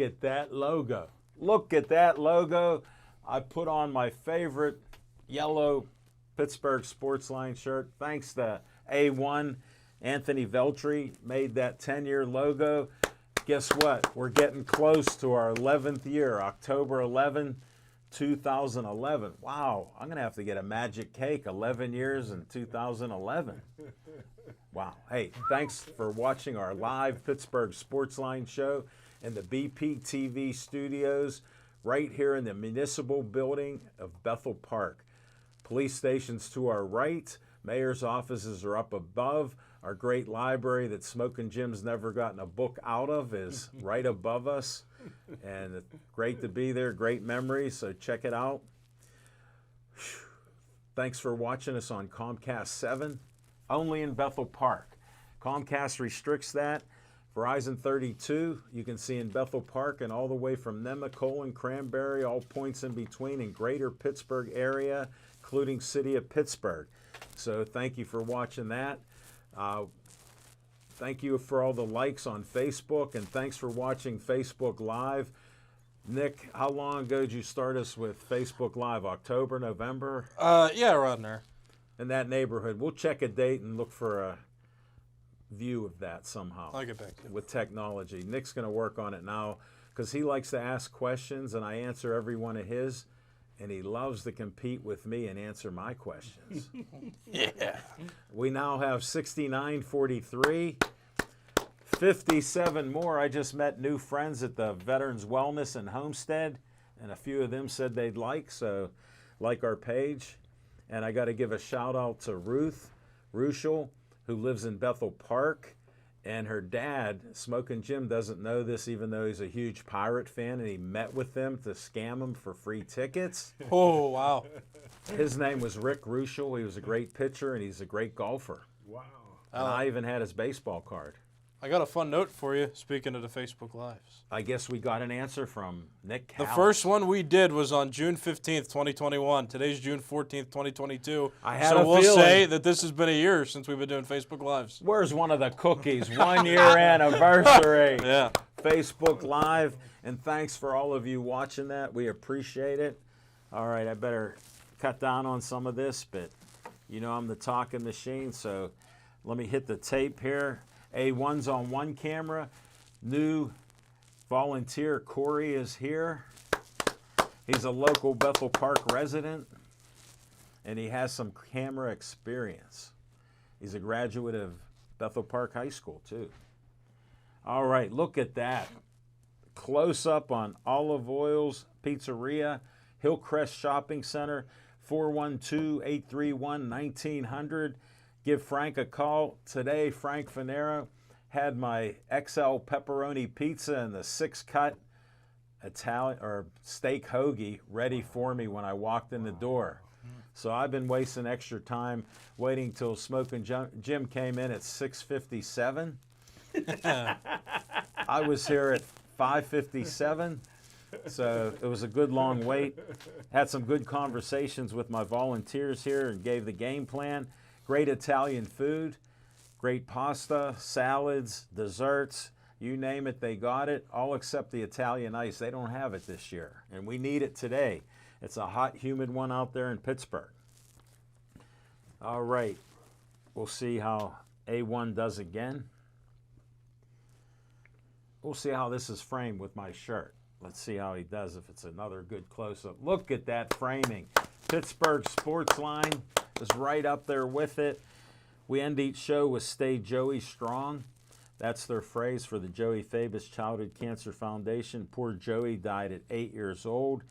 Look at that logo. Look at that logo. I put on my favorite yellow Pittsburgh Sportsline shirt. Thanks to A1, Anthony Veltri made that 10-year logo. Guess what? We're getting close to our 11th year, October 11, 2011. Wow, I'm going to have to get a magic cake, 11 years in 2011. Wow. Hey, thanks for watching our live Pittsburgh Sportsline show in the BP TV studios right here in the municipal building of Bethel Park. Police stations to our right, mayor's offices are up above. Our great library that Smokin' Jim's never gotten a book out of is right above us. And it's great to be there, great memories, so check it out. Thanks for watching us on Comcast 7, only in Bethel Park. Comcast restricts that. Verizon 32, you can see in Bethel Park and all the way from Nemacolin, Cranberry, all points in between in greater Pittsburgh area, including city of Pittsburgh. So thank you for watching that. Thank you for all the likes on Facebook, and thanks for watching Facebook Live. Nick, how long ago did you start us with Facebook Live? October, November? Yeah, around there. In that neighborhood. We'll check a date and look for a view of that somehow. I'll get back to you. With technology. Nick's going to work on it now because he likes to ask questions, and I answer every one of his, and he loves to compete with me and answer my questions. Yeah. We now have 69-43, 57 more. I just met new friends at the Veterans Wellness and Homestead, and a few of them said they'd like our page. And I got to give a shout out to Ruth Ruschel, who lives in Bethel Park, and her dad, Smokin' Jim, doesn't know this even though he's a huge Pirate fan, and he met with them to scam them for free tickets. Oh, wow. His name was Rick Ruschel. He was a great pitcher, and he's a great golfer. Wow. And I even had his baseball card. I got a fun note for you, speaking of the Facebook Lives. I guess we got an answer from Nick Callis. The first one we did was on June 15th, 2021. Today's June 14th, 2022. So we'll say that this has been a year since we've been doing Facebook Lives. Where's one of the cookies? 1 year anniversary. Yeah. Facebook Live. And thanks for all of you watching that. We appreciate it. All right, I better cut down on some of this, but you know I'm the talking machine, so let me hit the tape here. A1's on one camera. New volunteer Corey is here. He's a local Bethel Park resident, and he has some camera experience. He's a graduate of Bethel Park High School, too. All right, look at that. Close up on Olive Oil's Pizzeria, Hillcrest Shopping Center, 412-831-1900. Give Frank a call. Today, Frank Fanera had my XL pepperoni pizza and the 6-cut Italian or steak hoagie ready for me when I walked in the door. So I've been wasting extra time waiting till Smokin' Jim came in at 6:57. I was here at 5:57. So it was a good long wait. Had some good conversations with my volunteers here and gave the game plan. Great Italian food, great pasta, salads, desserts, you name it, they got it, all except the Italian ice. They don't have it this year, and we need it today. It's a hot, humid one out there in Pittsburgh. All right, we'll see how A1 does again. We'll see how this is framed with my shirt. Let's see how he does if it's another good close-up. Look at that framing. Pittsburgh Sportsline is right up there with it. We end each show with Stay Joey Strong. That's their phrase for the Joey Fabus Childhood Cancer Foundation. Poor Joey died at 8 years old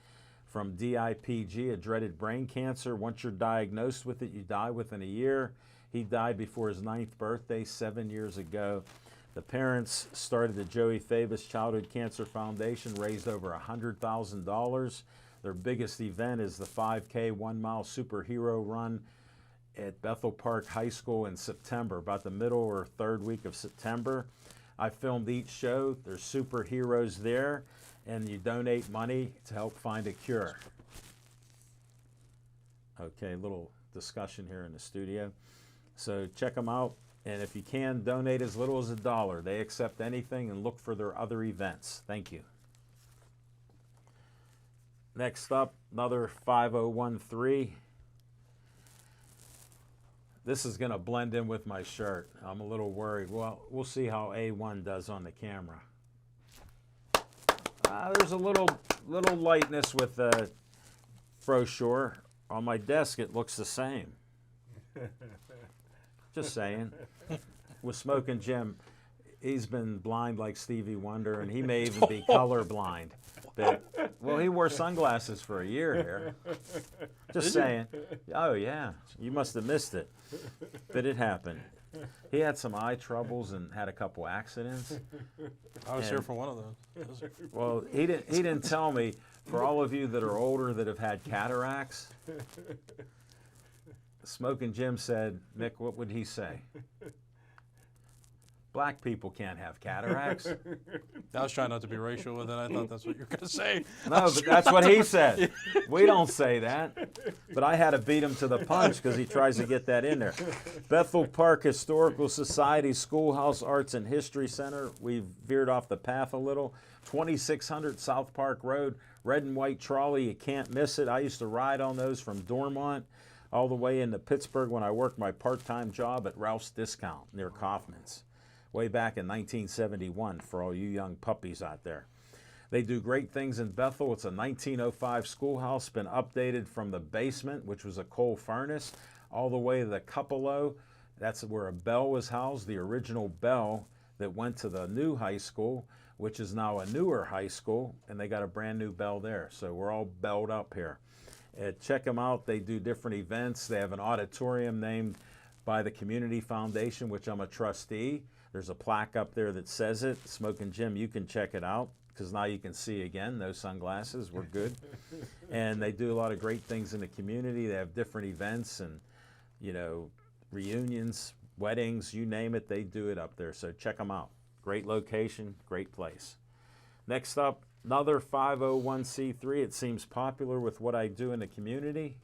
from DIPG, a dreaded brain cancer. Once you're diagnosed with it, you die within a year. He died before his 9th birthday 7 years ago. The parents started the Joey Fabus Childhood Cancer Foundation, raised over $100,000. Their biggest event is the 5K 1-mile superhero run at Bethel Park High School in September, about the middle or third week of September. I filmed each show. There's superheroes there, and you donate money to help find a cure. Okay, a little discussion here in the studio. So check them out, and if you can, donate as little as $1. They accept anything, and look for their other events. Thank you. Next up, another 5013. This is going to blend in with my shirt. I'm a little worried. Well, we'll see how A1 does on the camera. There's a little lightness with the brochure. On my desk, it looks the same. Just saying. With Smoking Jim, he's been blind like Stevie Wonder, and he may even be colorblind. But, well, he wore sunglasses for a year here. Just saying. Oh, yeah. You must have missed it. But it happened. He had some eye troubles and had a couple accidents. I was here for one of those. Well, he didn't tell me. For all of you that are older that have had cataracts, Smoking Jim said, Mick, what would he say? Black people can't have cataracts. I was trying not to be racial with it. I thought that's what you were going to say. No, but that's what he said. We don't say that. But I had to beat him to the punch because he tries to get that in there. Bethel Park Historical Society Schoolhouse Arts and History Center. We've veered off the path a little. 2600 South Park Road. Red and white trolley. You can't miss it. I used to ride on those from Dormont all the way into Pittsburgh when I worked my part-time job at Ralph's Discount near Kaufman's. Way back in 1971 for all you young puppies out there. They do great things in Bethel. It's a 1905 schoolhouse, been updated from the basement, which was a coal furnace, all the way to the cupola. That's where a bell was housed, the original bell that went to the new high school, which is now a newer high school, and they got a brand new bell there. So we're all belled up here. Check them out. They do different events. They have an auditorium named by the Community Foundation, which I'm a trustee. There's a plaque up there that says it. Smoking Jim, you can check it out because now you can see again. No sunglasses, we're good. And they do a lot of great things in the community. They have different events and, you know, reunions, weddings, you name it, they do it up there. So check them out. Great location, great place. Next up, another 501c3. It seems popular with what I do in the community.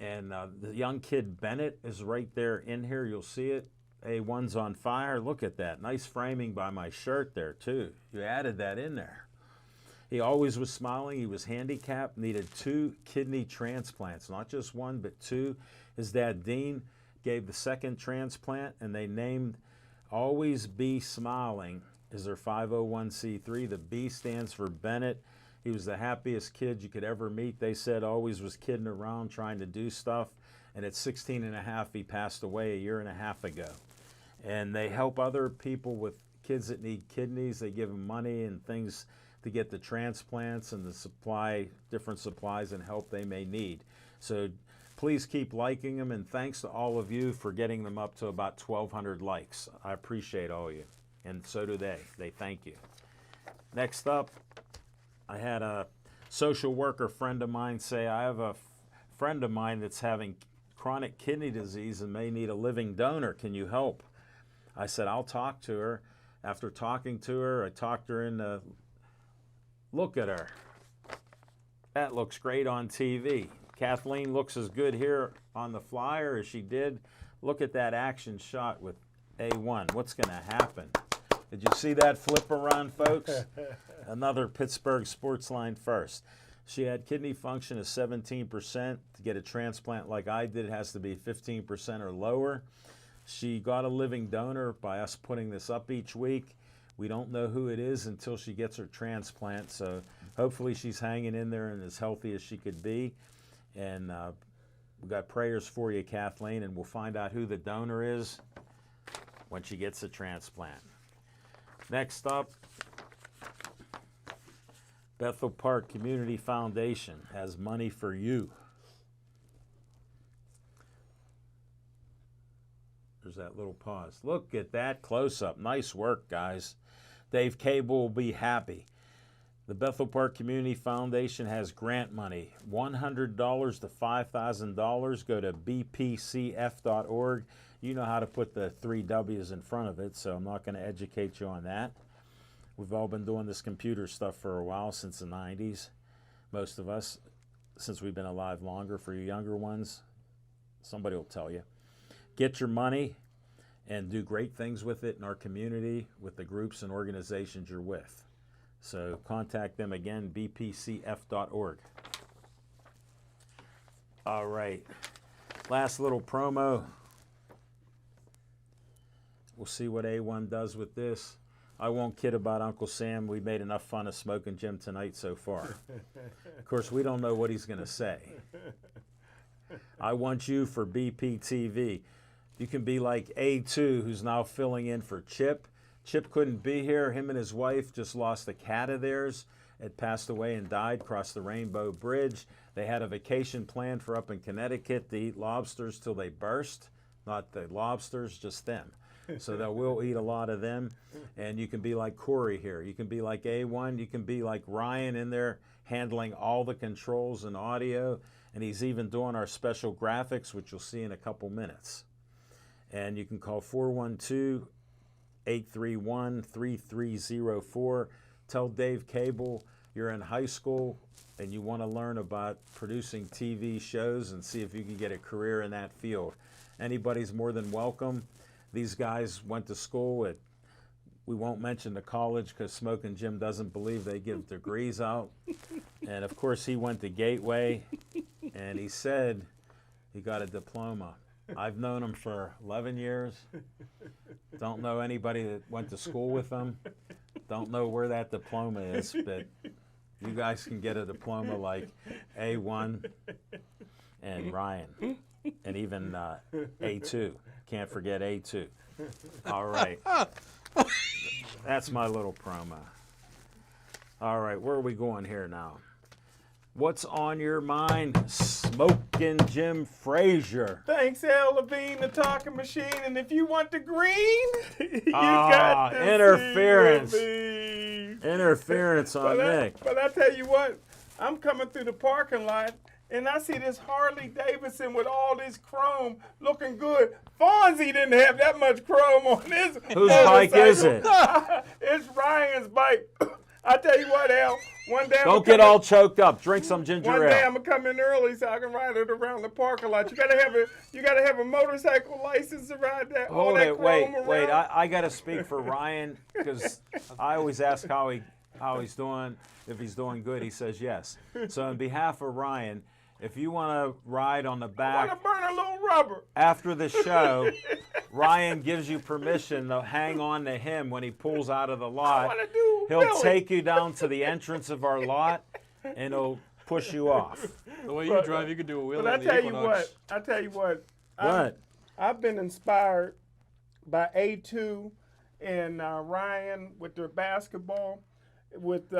And the young kid Bennett is right there in here. You'll see it. A1's on fire. Look at that. Nice framing by my shirt there, too. You added that in there. He always was smiling. He was handicapped, needed 2 kidney transplants, not just 1, but 2. His dad, Dean, gave the second transplant, and they named Always Be Smiling is their 501c3. The B stands for Bennett. He was the happiest kid you could ever meet. They said always was kidding around, trying to do stuff. And at 16 and a half, he passed away a year and a half ago. And they help other people with kids that need kidneys. They give them money and things to get the transplants and the supply, different supplies and help they may need. So please keep liking them, and thanks to all of you for getting them up to about 1,200 likes. I appreciate all of you, and so do they. They thank you. Next up, I had a social worker friend of mine say, I have a friend of mine that's having chronic kidney disease and may need a living donor. Can you help? I said, I'll talk to her. After talking to her, I talked her into, look at her. That looks great on TV. Kathleen looks as good here on the flyer as she did. Look at that action shot with A1. What's going to happen? Did you see that flip around, folks? Another Pittsburgh Sportsline first. She had kidney function of 17%. To get a transplant like I did, it has to be 15% or lower. She got a living donor by us putting this up each week. We don't know who it is until she gets her transplant, so hopefully she's hanging in there and as healthy as she could be. And we've got prayers for you, Kathleen, and we'll find out who the donor is when she gets the transplant. Next up, Bethel Park Community Foundation has money for you. There's that little pause. Look at that close-up. Nice work, guys. Dave Cable will be happy. The Bethel Park Community Foundation has grant money, $100 to $5,000. Go to bpcf.org. You know how to put the 3 W's in front of it, so I'm not going to educate you on that. We've all been doing this computer stuff for a while, since the 90s. Most of us, since we've been alive longer. For you younger ones, somebody will tell you. Get your money and do great things with it in our community with the groups and organizations you're with. So contact them again, bpcf.org. All right. Last little promo. We'll see what A1 does with this. I won't kid about Uncle Sam. We made enough fun of Smoking Jim tonight so far. Of course, we don't know what he's going to say. I want you for BPTV. You can be like A2, who's now filling in for Chip. Chip couldn't be here. Him and his wife just lost a cat of theirs. It passed away and died across the Rainbow Bridge. They had a vacation planned for up in Connecticut to eat lobsters till they burst. Not the lobsters, just them. So that we'll eat a lot of them. And you can be like Corey here. You can be like A1. You can be like Ryan in there handling all the controls and audio. And he's even doing our special graphics, which you'll see in a couple minutes. And you can call 412-831-3304. Tell Dave Cable you're in high school and you want to learn about producing TV shows and see if you can get a career in that field. Anybody's more than welcome. These guys went to school at, we won't mention the college because Smoking Jim doesn't believe they give degrees out. And of course he went to Gateway and he said he got a diploma. I've known him for 11 years. Don't know anybody that went to school with him. Don't know where that diploma is, but you guys can get a diploma like A1 and Ryan and even A2. Can't forget A2. All right. That's my little promo. All right, where are we going here now? What's on your mind, Smoking Jim Frazier? Thanks, Al Levine, the talking machine. And if you want the green, you got the interference. CLV. Interference on Nick. But I tell you what, I'm coming through the parking lot, and I see this Harley Davidson with all this chrome looking good. Fonzie didn't have that much chrome on his Whose bike is it? It's Ryan's bike. I tell you what, Al, one day Don't get all choked up. Drink some ginger one day ale. I'm gonna come in early so I can ride it around the parking lot. You gotta have a motorcycle license to ride that. Hold it, wait. Around. I got to speak for Ryan because I always ask how he's doing. If he's doing good, he says yes. So on behalf of Ryan, if you want to ride on the I back wanna burn a little rubber. after the show, Ryan gives you permission to hang on to him when he pulls out of the lot. wanna do He'll Billy. take you down to the entrance of our lot and he'll push you off. The way you drive, you could do a wheelie But I on the tell you Equinox. what. What? I've been inspired by A2 and Ryan with their basketball, with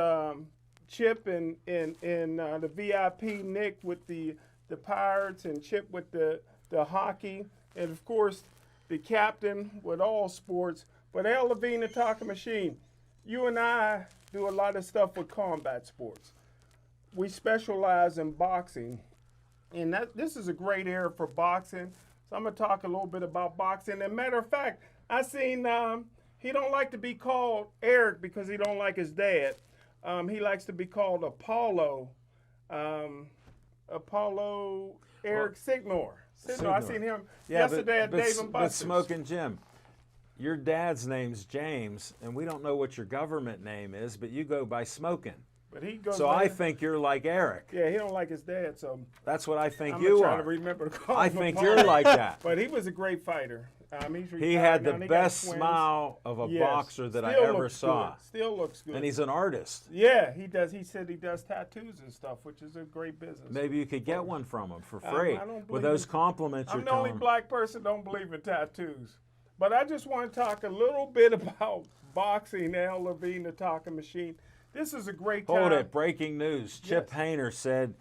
Chip and the VIP Nick with the Pirates, and Chip with the hockey, and of course the captain with all sports. But Al Levine, the talking machine, you and I do a lot of stuff with combat sports. We specialize in boxing, and this is a great era for boxing. So I'm gonna talk a little bit about boxing. And matter of fact, I seen he don't like to be called Eric because he don't like his dad. He likes to be called Apollo. Eric Signor. I seen him yesterday at Dave and But Buster's. Smoking Jim, your dad's name's James, and we don't know what your government name is, but you go by Smoking. But he goes So by- I think you're like Eric. yeah, he don't like his dad, so That's what I think I'm you trying are. to remember to call I him think Apollo. you're like that. But he was a great fighter. He's He retired had now, the and he got best twins. smile of a Yes. boxer that I Still ever looks saw. good. Still looks good. And he's an artist. Yeah, he does. He said he does tattoos and stuff, which is a great business. Maybe you could get one from him for I free. don't With believe those in- compliments I'm you're the only telling. black person don't believe in tattoos. But I just want to talk a little bit about boxing, Al Levine, the talking machine. This is a great time. Hold it. Breaking news. Chip Hayner said,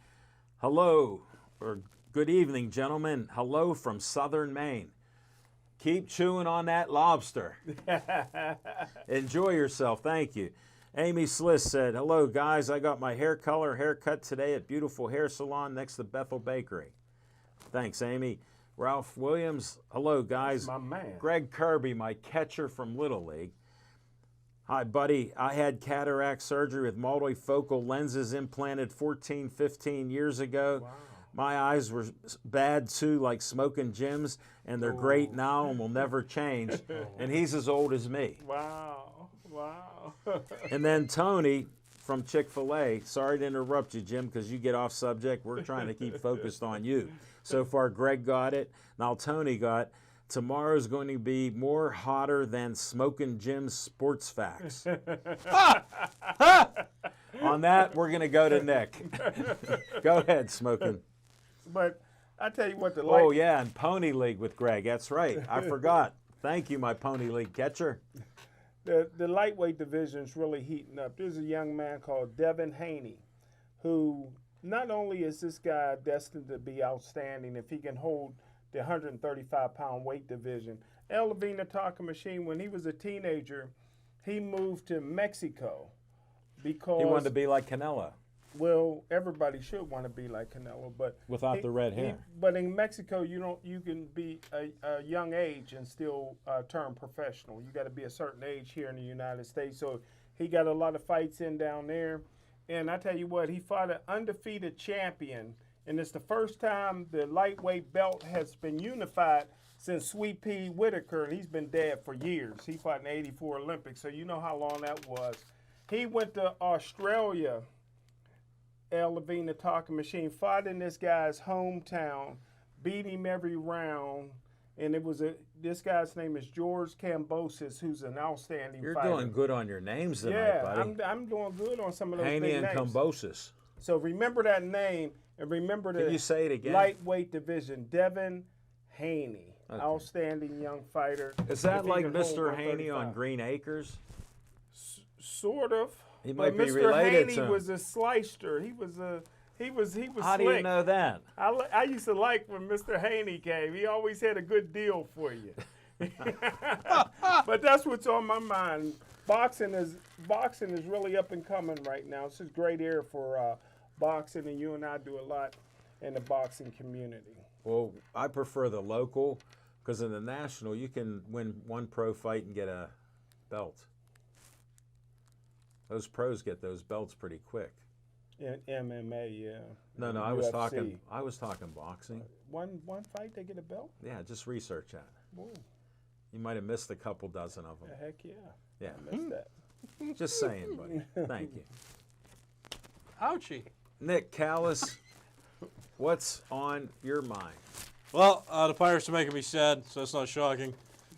hello, or good evening, gentlemen. Hello from Southern Maine. Keep chewing on that lobster. Enjoy yourself. Thank you. Amy Sliss said, hello, guys. I got my haircut today at Beautiful Hair Salon next to Bethel Bakery. Thanks, Amy. Ralph Williams, hello, guys. My man. Greg Kirby, my catcher from Little League. Hi, buddy. I had cataract surgery with multifocal lenses implanted 14, 15 years ago. Wow. My eyes were bad too, like Smoking Jim's, and they're great now and will never change. And he's as old as me. Wow. Wow. And then Tony from Chick-fil-A. Sorry to interrupt you, Jim, because you get off subject. We're trying to keep focused on you. So far, Greg got it. Now Tony got, tomorrow's going to be more hotter than Smoking Jim's Sports Facts. On that, we're going to go to Nick. Go ahead, Smoking. But I tell you what, Oh, yeah, and Pony League with Greg. That's right. I forgot. Thank you, my Pony League catcher. The lightweight division is really heating up. There's a young man called Devin Haney, who not only is this guy destined to be outstanding if he can hold the 135-pound weight division. El Levine Talking Machine, when he was a teenager, he moved to Mexico because He wanted to be like Canelo. well, everybody should want to be like Canelo, but Without the red hair. But in Mexico, you can be a young age and still turn professional. You got to be a certain age here in the United States. So he got a lot of fights in down there, and I tell you what, he fought an undefeated champion, and it's the first time the lightweight belt has been unified since Sweet Pea Whitaker, and he's been dead for years. He fought in the '84 Olympics, so you know how long that was. He went to Australia. El Levine, the Talking Machine, fought in this guy's hometown, beat him every round, and this guy's name is George Kambosos, who's an outstanding fighter. You're doing good on your names tonight, buddy. Yeah, I'm doing good on some of those Haney big and names. Kambosos. So remember that name, and remember the Can you say it again? lightweight division, Devin Haney, outstanding young fighter. Is that If he like can hold Mr. Haney on 135. Green Acres? Sort of. He But might be Mr. related Haney to him. was a slyster. He was How do slick. you know that? I used to like when Mr. Haney came. He always had a good deal for you. But that's what's on my mind. Boxing is really up and coming right now. It's just great era for boxing, and you and I do a lot in the boxing community. Well, I prefer the local because in the national you can win one pro fight and get a belt. Those pros get those belts pretty quick. In MMA, yeah. No, In I was UFC. talking boxing. One fight they get a belt? Yeah, just research that. Whoa, You might have missed a couple dozen of them. heck yeah. Yeah, I missed that. just saying, buddy. Thank you. Ouchie. Nick Callis, what's on your mind? Well, the Pirates are making me sad, so it's not shocking.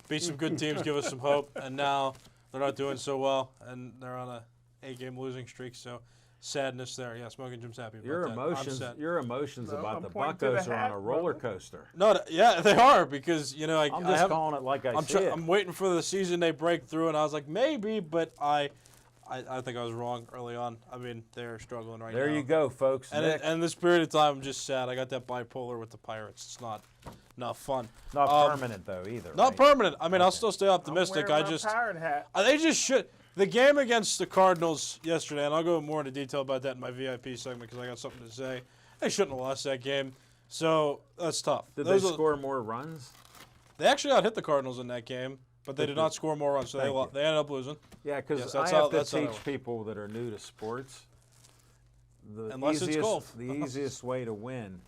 Beat some good teams, give us some hope, and now they're not doing so well, and they're on a 8-game losing streak, so sadness there. Yeah, Smoking Jim's happy about Your that. emotions, I'm sad. your emotions Well, about I'm the pointing to the Buccos are on hat, a roller brother. coaster. No, yeah, they are, because, I'm just calling it like I see it. I'm waiting for the season they break through, and I was like, maybe, but I think I was wrong early on. I mean, they're struggling right now. There you go, folks. And Nick, in this period of time, I'm just sad. I got that bipolar with the Pirates. It's not fun. not permanent though either. Not right? permanent. I mean, I'll still stay optimistic. I'm wearing my pirate hat. They just should. The game against the Cardinals yesterday, and I'll go more into detail about that in my VIP segment because I got something to say. They shouldn't have lost that game. So that's tough. Did they score more runs? They actually out hit the Cardinals in that game, but they did not score more runs, so they ended up losing. Yeah, because Yes, I that's have how- to that's how that teach works. people that are new to sports. The Unless it's golf. The easiest way to win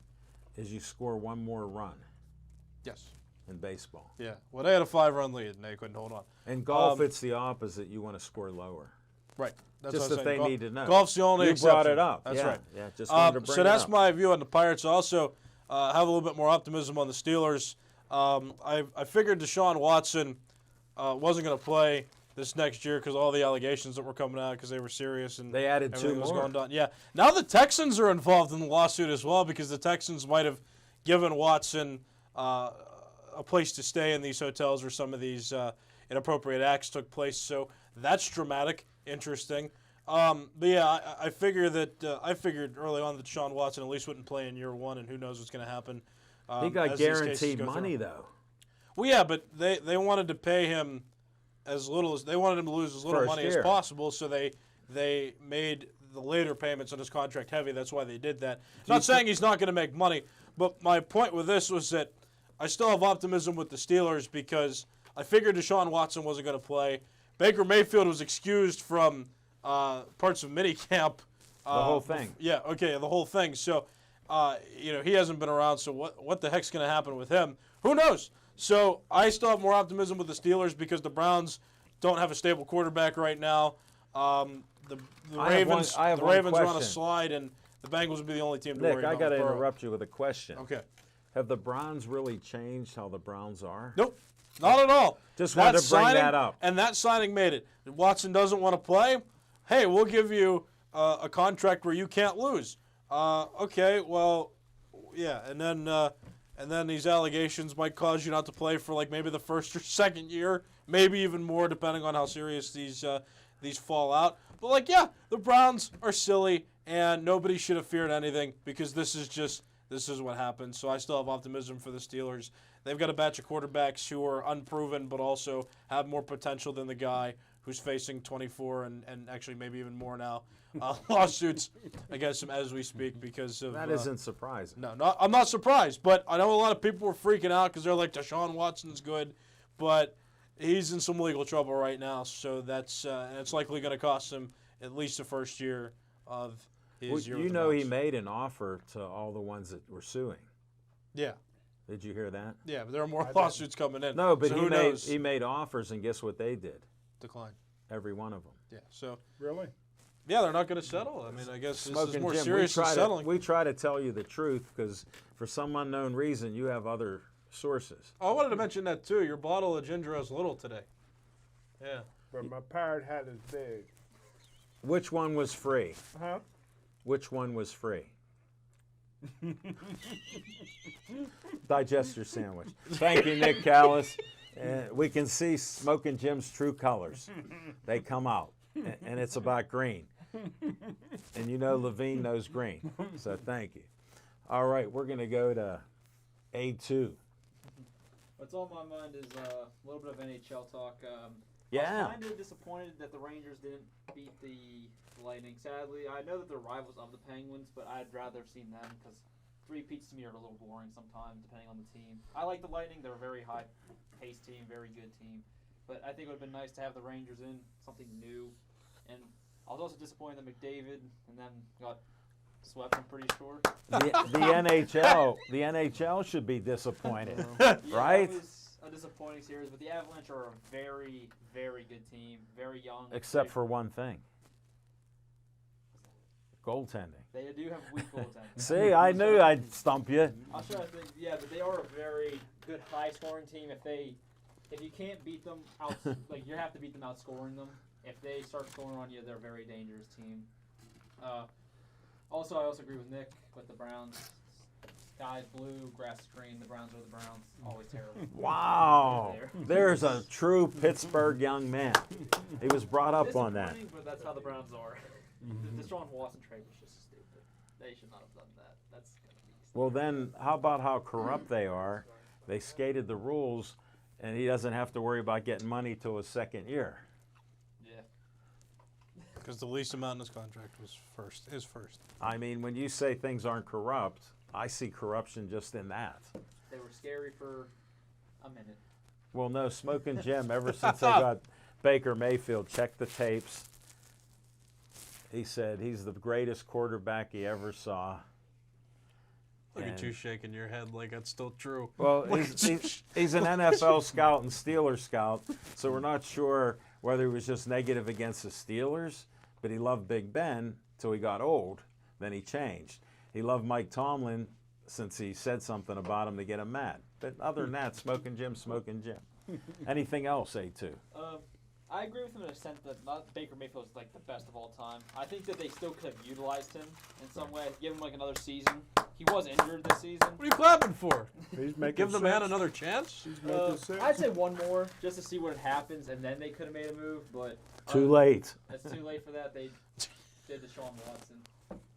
is you score one more run Yes. in baseball. Yeah. Well, they had a 5-run lead, and they couldn't hold on. In golf, it's the opposite. You want to score lower. Right. That's Just what that I'm they saying. need to know. Golf's the only You exception. brought it up. That's yeah, right. Yeah, just wanted to bring So it that's up. my view on the Pirates. Also, have a little bit more optimism on the Steelers. I figured Deshaun Watson wasn't going to play this next year because all the allegations that were coming out because they were serious and They added everything two was more. going down. Yeah. Now the Texans are involved in the lawsuit as well because the Texans might have given Watson a place to stay in these hotels where some of these inappropriate acts took place. So that's dramatic, interesting. But yeah, I figured early on that Deshaun Watson at least wouldn't play in year one, and who knows what's going to happen. He got as these cases guaranteed go money through. though. Well, yeah, but they wanted to pay him as little as they wanted him to lose as little First money year. as possible, so they made the later payments on his contract heavy. That's why they did that. Not saying he's not going to make money, but my point with this was that I still have optimism with the Steelers because I figured Deshaun Watson wasn't going to play. Baker Mayfield was excused from parts of minicamp. The whole thing. Yeah, okay, the whole thing. So, he hasn't been around, so what the heck's going to happen with him? Who knows? So I still have more optimism with the Steelers because the Browns don't have a stable quarterback right now. The I have Ravens, one the Ravens are on a question. slide, and the Bengals would be the only team to Nick, worry I about. got to with Burrow. interrupt you with a question. Okay. Have the Browns really changed how the Browns are? Nope. Not at all. Just wanted to bring signing, that up. And that signing made it. Watson doesn't want to play. Hey, we'll give you a contract where you can't lose. Okay, well, yeah, and then these allegations might cause you not to play for like maybe the first or second year, maybe even more, depending on how serious these fall out. But like, yeah, the Browns are silly, and nobody should have feared anything because this is what happens. So I still have optimism for the Steelers. They've got a batch of quarterbacks who are unproven, but also have more potential than the guy who's facing 24 and actually maybe even more now lawsuits against him as we speak because of That isn't surprising. No, I'm not surprised, but I know a lot of people were freaking out because they're like, Deshaun Watson's good, but he's in some legal trouble right now, so that's and it's likely going to cost him at least the first year of his year. You with the know he Browns. made an offer to all the ones that were suing. Yeah, Did you hear that? but there are more lawsuits coming in. No, but so he who made knows? he made offers, and guess what they did? Decline. Every one of them. Yeah, so Really? yeah, they're not going to settle. I mean, I guess this is Smoking more Jim, serious than settling. we try to tell you the truth because for some unknown reason you have other sources. Oh, I wanted to mention that too. Your bottle of ginger has little today. Yeah. But my pirate hat is big. Which one was free? Huh? Which one was free? Digest your sandwich. Thank you, Nick Callis. We can see Smoking Jim's true colors. They come out, and it's about green. And you know Levine knows green, so thank you. All right, we're going to go to A2. What's on my mind is a little bit of NHL talk. I Yeah. was kind of disappointed that the Rangers didn't beat the Lightning. Sadly, I know that they're rivals of the Penguins, but I'd rather have seen them because three-peats to me are a little boring sometimes, depending on the team. I like the Lightning; they're a very high-paced team, very good team. But I think it would have been nice to have the Rangers in something new. And I was also disappointed that McDavid and then got swept. I'm pretty sure. The NHL should be disappointed, Yeah, right? It was a disappointing series, but the Avalanche are a very, very good team, very young. Except for one thing. Goaltending. They do have weak goaltending. See, I knew I'd stump you. I'm trying to think. Yeah, but they are a very good high-scoring team. If you can't beat them out, like you have to beat them outscoring them. If they start scoring on you, they're a very dangerous team. Also, I also agree with Nick with the Browns. Sky's blue, grass is green. The Browns are the Browns. Always terrible. Wow. There's a true Pittsburgh young man. He was brought up on that. Disappointing, but that's how the Browns are. The Deshaun Watson trade was just stupid. They should not have done that. That's gonna be stupid. Well, then, how about how corrupt they are? They skated the rules, and he doesn't have to worry about getting money till his second year. Yeah. Because the least amount in his contract was his first. I mean, when you say things aren't corrupt, I see corruption just in that. They were scary for a minute. Well, no, Smoking Jim, ever since they got Baker Mayfield, check the tapes. He said he's the greatest quarterback he ever saw. Look And- at you shaking your head like that's still true. Well, he's an NFL scout and Steelers scout, so we're not sure whether he was just negative against the Steelers, but he loved Big Ben till he got old. Then he changed. He loved Mike Tomlin since he said something about him to get him mad. But other than that, Smoking Jim, Smoking Jim. Anything else, A2? I agree with him in a sense that not Baker Mayfield is like the best of all time. I think that they still could have utilized him in some way, give him like another season. He was injured this season. What are you clapping for? He's making Give the man sense. another chance? He's making sense. I'd say one more just to see what happens, and then they could have made a move. But Too late. It's too late for that. They did Deshaun Watson.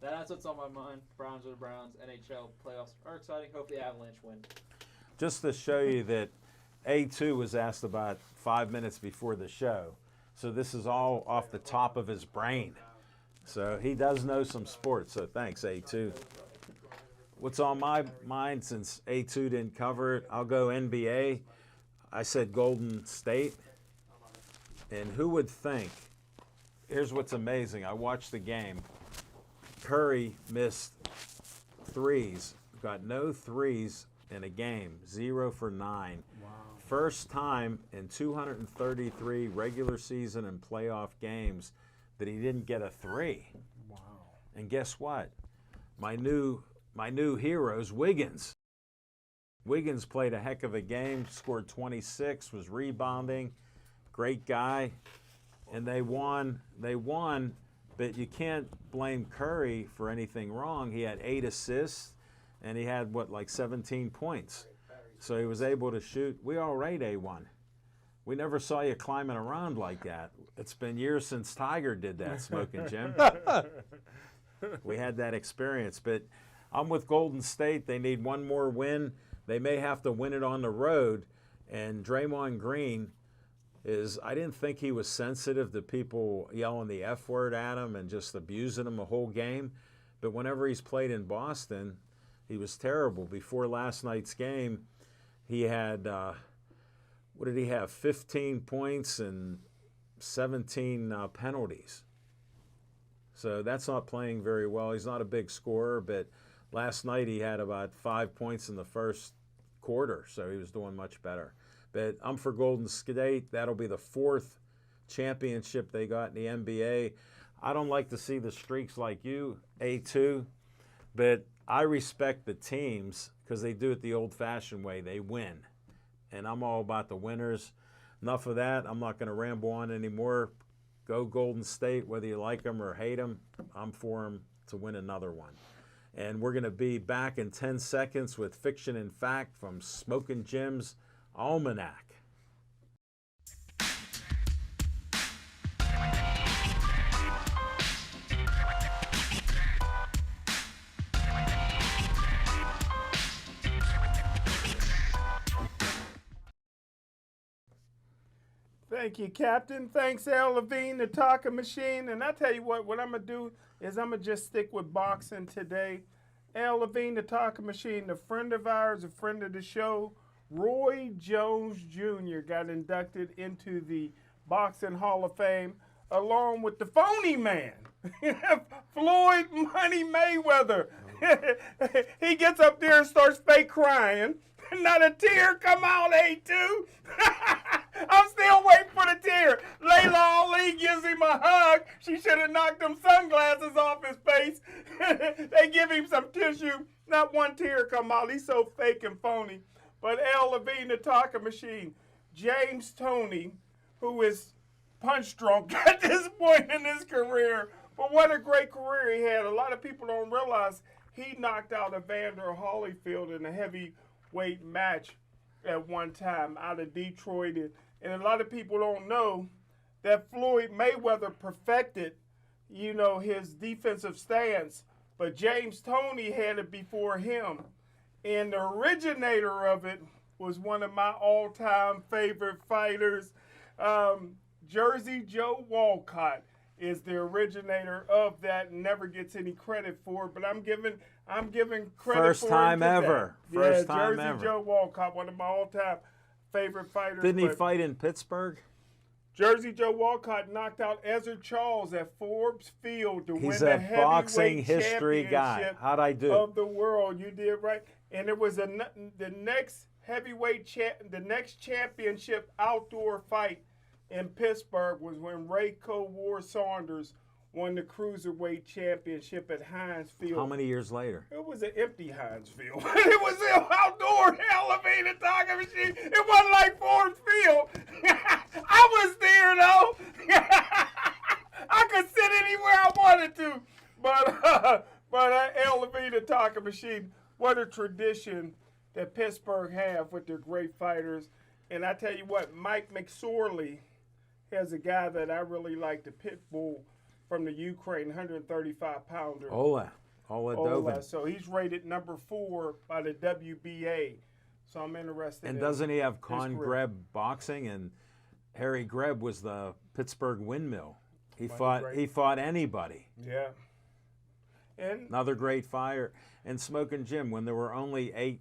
That's what's on my mind. Browns are the Browns. NHL playoffs are exciting. Hope the Avalanche win. Just to show you that A2 was asked about 5 minutes before the show. So this is all off the top of his brain. So he does know some sports, so thanks, A2. What's on my mind, since A2 didn't cover it, I'll go NBA. I said Golden State. And who would think, here's what's amazing. I watched the game. Curry missed threes, got no threes in a game, 0 for 9. Wow. first time in 233 regular season and playoff games that he didn't get a 3. Wow. And guess what? My new heroes, Wiggins. Wiggins played a heck of a game, scored 26, was rebounding, great guy, and they won. But you can't blame Curry for anything wrong. He had 8 assists, and he had, like 17 points. So he was able to shoot. We all right, A1. We never saw you climbing around like that. It's been years since Tiger did that, Smoking Jim. We had that experience. But I'm with Golden State. They need one more win. They may have to win it on the road. And Draymond Green I didn't think he was sensitive to people yelling the F word at him and just abusing him the whole game. But whenever he's played in Boston, he was terrible. Before last night's game, he had, what did he have, 15 points and 17 penalties. So that's not playing very well. He's not a big scorer, but last night he had about 5 points in the first quarter, so he was doing much better. But I'm for Golden State. That'll be the 4th championship they got in the NBA. I don't like to see the streaks like you, A2, but I respect the teams because they do it the old-fashioned way. They win, and I'm all about the winners. Enough of that. I'm not going to ramble on anymore. Go Golden State, whether you like them or hate them. I'm for them to win another one. And we're going to be back in 10 seconds with Fiction and Fact from Smoking Jim's Almanac. Thank you, Captain. Thanks, Al Levine, the talking machine. And I tell you what I'm going to do is I'm going to just stick with boxing today. Al Levine, the talking machine, a friend of ours, a friend of the show, Roy Jones Jr. got inducted into the Boxing Hall of Fame along with the phony man, Floyd Money Mayweather. He gets up there and starts fake crying. Not a tear come out, A2. I'm still waiting for the tear. Layla Ali gives him a hug. She should have knocked them sunglasses off his face. They give him some tissue. Not one tear come out. He's so fake and phony. But Al Levine, the talking machine, James Toney, who is punch drunk at this point in his career. But what a great career he had. A lot of people don't realize he knocked out Evander Holyfield in a heavyweight match at one time out of Detroit. And a lot of people don't know that Floyd Mayweather perfected, his defensive stance. But James Toney had it before him. And the originator of it was one of my all-time favorite fighters. Jersey Joe Walcott is the originator of that. Never gets any credit for it, but I'm giving credit First for time him to ever. that. First time Jersey ever. Joe Walcott, one of my all-time favorite fighters. Didn't he fight in Pittsburgh? Jersey Joe Walcott knocked out Ezra Charles at Forbes Field to win He's the a boxing heavyweight history guy. championship How'd I do? of the world. You did right. And it was the next the next championship outdoor fight in Pittsburgh was when Rayco War Saunders won the Cruiserweight Championship at Heinz Field. How many years later? It was an empty Heinz Field. It was an outdoor elevated talking machine. It wasn't like Forbes Field. I was there, though. I could sit anywhere I wanted to. But elevated talking machine, what a tradition that Pittsburgh have with their great fighters. And I tell you what, Mike McSorley has a guy that I really like, the pit bull from the Ukraine, 135-pounder. Ola Dovin. So he's rated number 4 by the WBA. So I'm interested And in doesn't he have Con career. Greb boxing? And Harry Greb was the Pittsburgh windmill. He Money fought anybody. Yeah. And Another great fighter. And Smoking Jim, when there were only 8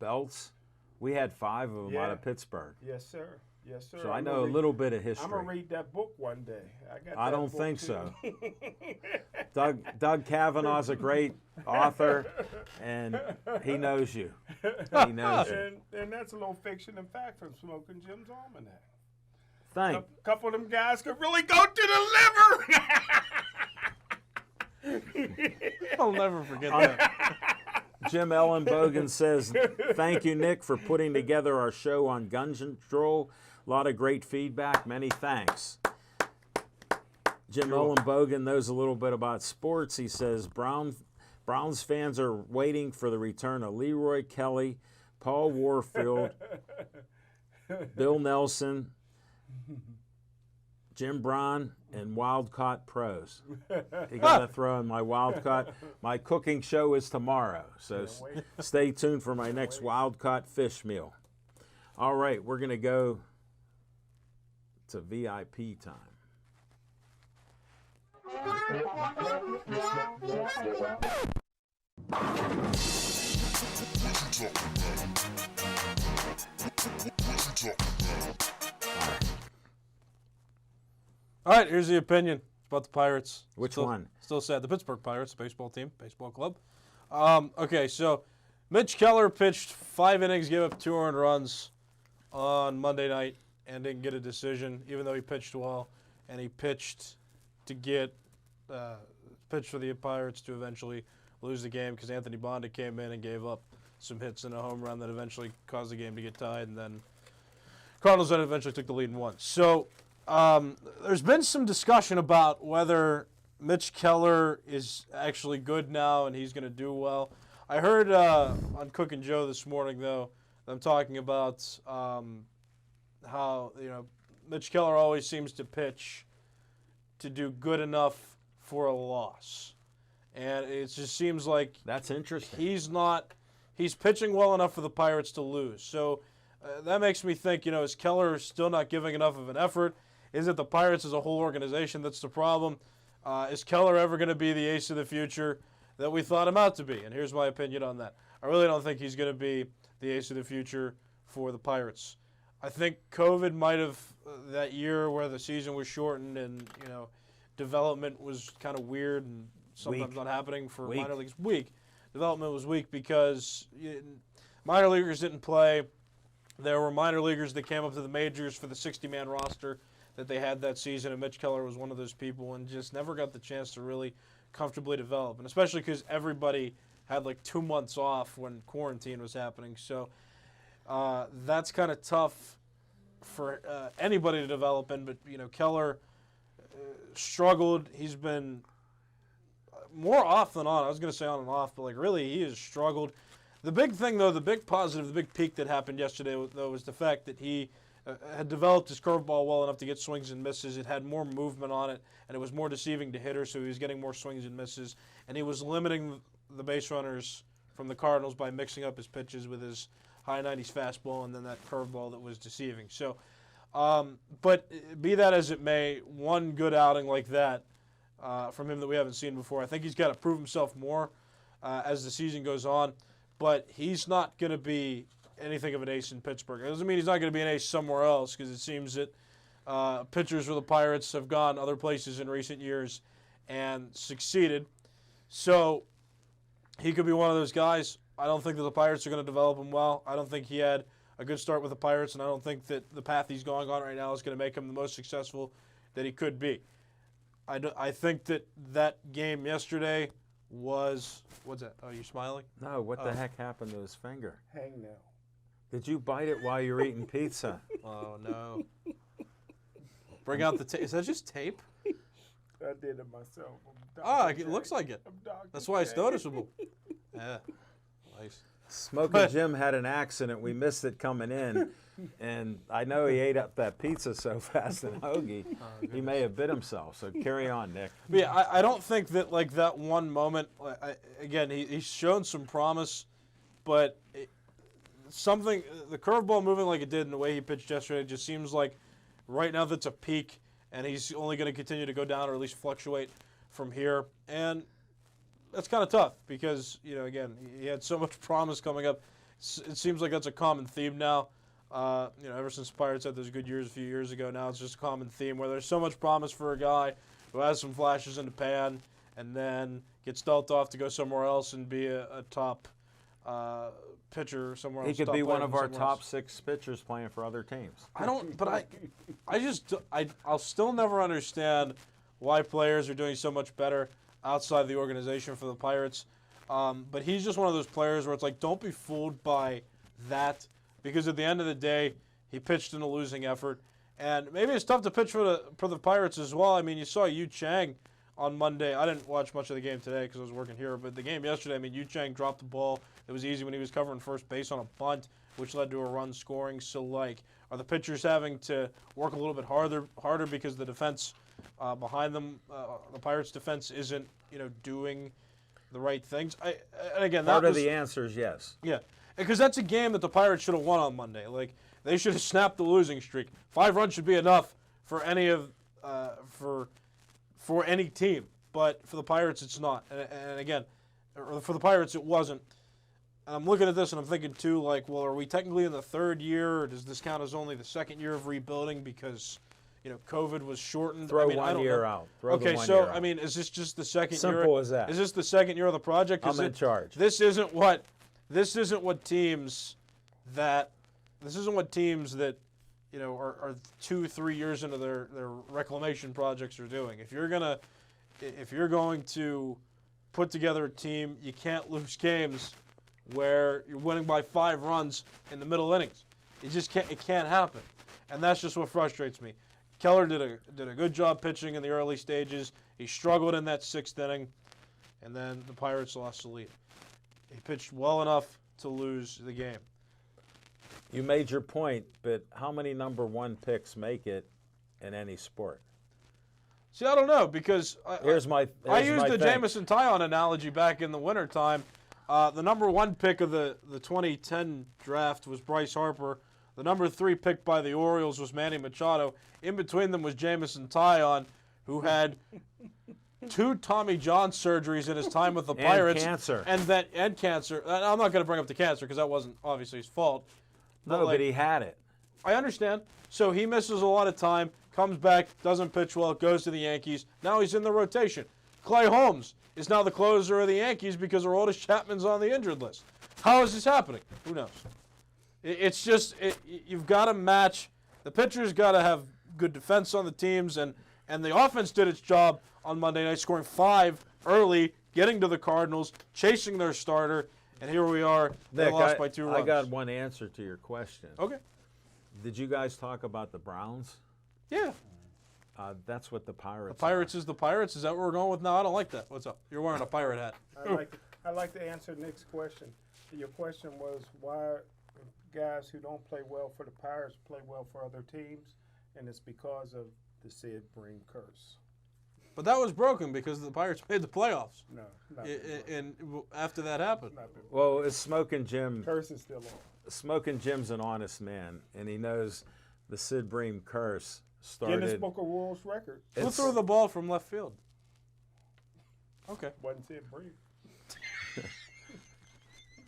belts, we had 5 of them out of Pittsburgh. yes, sir. Yes, sir. So I know a little bit of history. I'm going to read that book one day. I don't think so. Doug Kavanaugh's a great author, and he knows you. He knows it. And that's a little fiction and fact from Smoking Jim's Almanac. Thank. A couple of them guys could really go to the liver. I'll never forget that. Jim Ellenbogen says, thank you, Nick, for putting together our show on gun control. A lot of great feedback. Many thanks. Jim Ellenbogen knows a little bit about sports. He says, Browns fans are waiting for the return of Leroy Kelly, Paul Warfield, Bill Nelson, Jim Braun, and Wildcaught Pros. You got to throw in my Wildcaught. My cooking show is tomorrow, so stay tuned for my next Wildcaught fish meal. All right, we're going to go to VIP time. All right, here's the opinion about the Pirates. Which one? Still sad. The Pittsburgh Pirates, baseball team, baseball club. Okay, so Mitch Keller pitched 5 innings, gave up 2 earned runs on Monday night, and didn't get a decision, even though he pitched well. And he pitched to get pitched for the Pirates to eventually lose the game because Anthony Bonda came in and gave up some hits and a home run that eventually caused the game to get tied, and then Cardinals then eventually took the lead and won. So there's been some discussion about whether Mitch Keller is actually good now and he's going to do well. I heard on Cook and Joe this morning, though, them talking about how Mitch Keller always seems to pitch to do good enough for a loss, and it just seems like That's interesting. he's pitching well enough for the Pirates to lose. So that makes me think, is Keller still not giving enough of an effort? Is it the Pirates as a whole organization that's the problem? Is Keller ever going to be the ace of the future that we thought him out to be? And here's my opinion on that. I really don't think he's going to be the ace of the future for the Pirates. I think COVID might have, that year where the season was shortened and, development was kind of weird and sometimes not happening for minor leagues. Development was weak because minor leaguers didn't play. There were minor leaguers that came up to the majors for the 60-man roster that they had that season, and Mitch Keller was one of those people and just never got the chance to really comfortably develop, and especially because everybody had like 2 months off when quarantine was happening. So that's kind of tough for anybody to develop in, but Keller struggled. He's been more off than on. I was going to say on and off, but really he has struggled. The big thing, though, the big positive, the big peak that happened yesterday, though, was the fact that he had developed his curveball well enough to get swings and misses. It had more movement on it, and it was more deceiving to hitters, so he was getting more swings and misses. And he was limiting the base runners from the Cardinals by mixing up his pitches with his high 90s fastball and then that curveball that was deceiving. So, but be that as it may, one good outing like that from him that we haven't seen before. I think he's got to prove himself more as the season goes on, but he's not going to be anything of an ace in Pittsburgh. It doesn't mean he's not going to be an ace somewhere else, because it seems that pitchers for the Pirates have gone other places in recent years and succeeded. So he could be one of those guys. I don't think that the Pirates are going to develop him well. I don't think he had a good start with the Pirates, and I don't think that the path he's going on right now is going to make him the most successful that he could be. I think that game yesterday was, what's that? Oh, you smiling? No, what the heck happened to his finger? Hang now. Did you bite it while you're eating pizza? Oh, no. Bring out the tape. Is that just tape? I did it myself. It looks like it. That's why it's noticeable. Yeah. Nice. Smoking Jim had an accident. We missed it coming in. And I know he ate up that pizza so fast and hoagie, he may have bit himself. So carry on, Nick. But yeah, I don't think that like that one moment. Again, he's shown some promise, but the curveball moving like it did in the way he pitched yesterday just seems like right now that's a peak, and he's only going to continue to go down or at least fluctuate from here. And that's kind of tough because again, he had so much promise coming up. It seems like that's a common theme now. Ever since the Pirates had those good years a few years ago, now it's just a common theme where there's so much promise for a guy who has some flashes in the pan and then gets dealt off to go somewhere else and be a top pitcher somewhere He else. could top be player one of from our somewhere top else. 6 pitchers playing for other teams. I'll still never understand why players are doing so much better outside the organization for the Pirates. But he's just one of those players where it's like, don't be fooled by that, because at the end of the day, he pitched in a losing effort. And maybe it's tough to pitch for the Pirates as well. I mean, you saw Yu Chang on Monday. I didn't watch much of the game today because I was working here, but the game yesterday, I mean, Yu Chang dropped the ball. It was easy when he was covering first base on a bunt, which led to a run scoring. So, like, are the pitchers having to work a little bit harder because the defense behind them, the Pirates' defense, isn't doing the right things? And again, Part of the answer is yes. Yeah, because that's a game that the Pirates should have won on Monday. Like, they should have snapped the losing streak. 5 runs should be enough for any of for any team, but for the Pirates, it's not. And again, for the Pirates, it wasn't. And I'm looking at this and I'm thinking too, like, well, are we technically in the 3rd year, or does this count as only the 2nd year of rebuilding because COVID was shortened? Throw I mean, I one don't year know. out. Throw Okay, the 1 so year out. I mean, is this just the 2nd year? Simple as that. Is this the 2nd year of the project? I'm in charge. This isn't what teams that are 2-3 years into their reclamation projects are doing. If you're going to put together a team, you can't lose games where you're winning by 5 runs in the middle innings. It can't happen, and that's just what frustrates me. Keller did a good job pitching in the early stages. He struggled in that 6th inning, and then the Pirates lost the lead. He pitched well enough to lose the game. You made your point, but how many number 1 picks make it in any sport? See, I don't know, because I used the thing. Jamison Tyon analogy back in the wintertime. The number 1 pick of the 2010 draft was Bryce Harper. The number 3 pick by the Orioles was Manny Machado. In between them was Jamison Tyon, who had 2 Tommy John surgeries in his time with the Pirates. Cancer. And cancer. I'm not going to bring up the cancer because that wasn't obviously his fault. But he had it. I understand. So he misses a lot of time, comes back, doesn't pitch well, goes to the Yankees. Now he's in the rotation. Clay Holmes is now the closer of the Yankees because Aroldis Chapman's on the injured list. How is this happening? Who knows? It's just you've got to match. The pitcher's got to have good defense on the teams, and the offense did its job on Monday night, scoring 5 early, getting to the Cardinals, chasing their starter, and here we are. They lost by 2 runs. I got one answer to your question. Okay. Did you guys talk about the Browns? Yeah. That's what the Pirates. The Pirates is the Pirates. Is that what we're going with now? I don't like that. What's up? You're wearing a pirate hat. I like to answer Nick's question. Your question was why guys who don't play well for the Pirates play well for other teams, and it's because of the Sid Bream curse. But that was broken because the Pirates made the playoffs. No, And after that happened. Well, it's Smoking Jim. Curse is still on. Smoking Jim's an honest man, and he knows the Sid Bream curse started. Guinness Book of World Records. Who threw the ball from left field? Okay. Wasn't Sid Bream.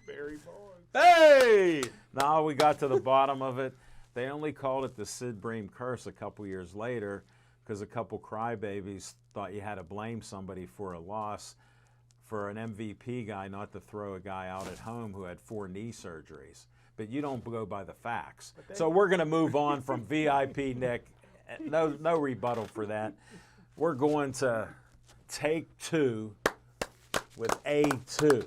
Barry Bonds. Hey! Now we got to the bottom of it. They only called it the Sid Bream curse a couple years later because a couple crybabies thought you had to blame somebody for a loss for an MVP guy not to throw a guy out at home who had 4 knee surgeries. But you don't go by the facts. So we're going to move on from VIP, Nick. No rebuttal for that. We're going to take 2 with A2.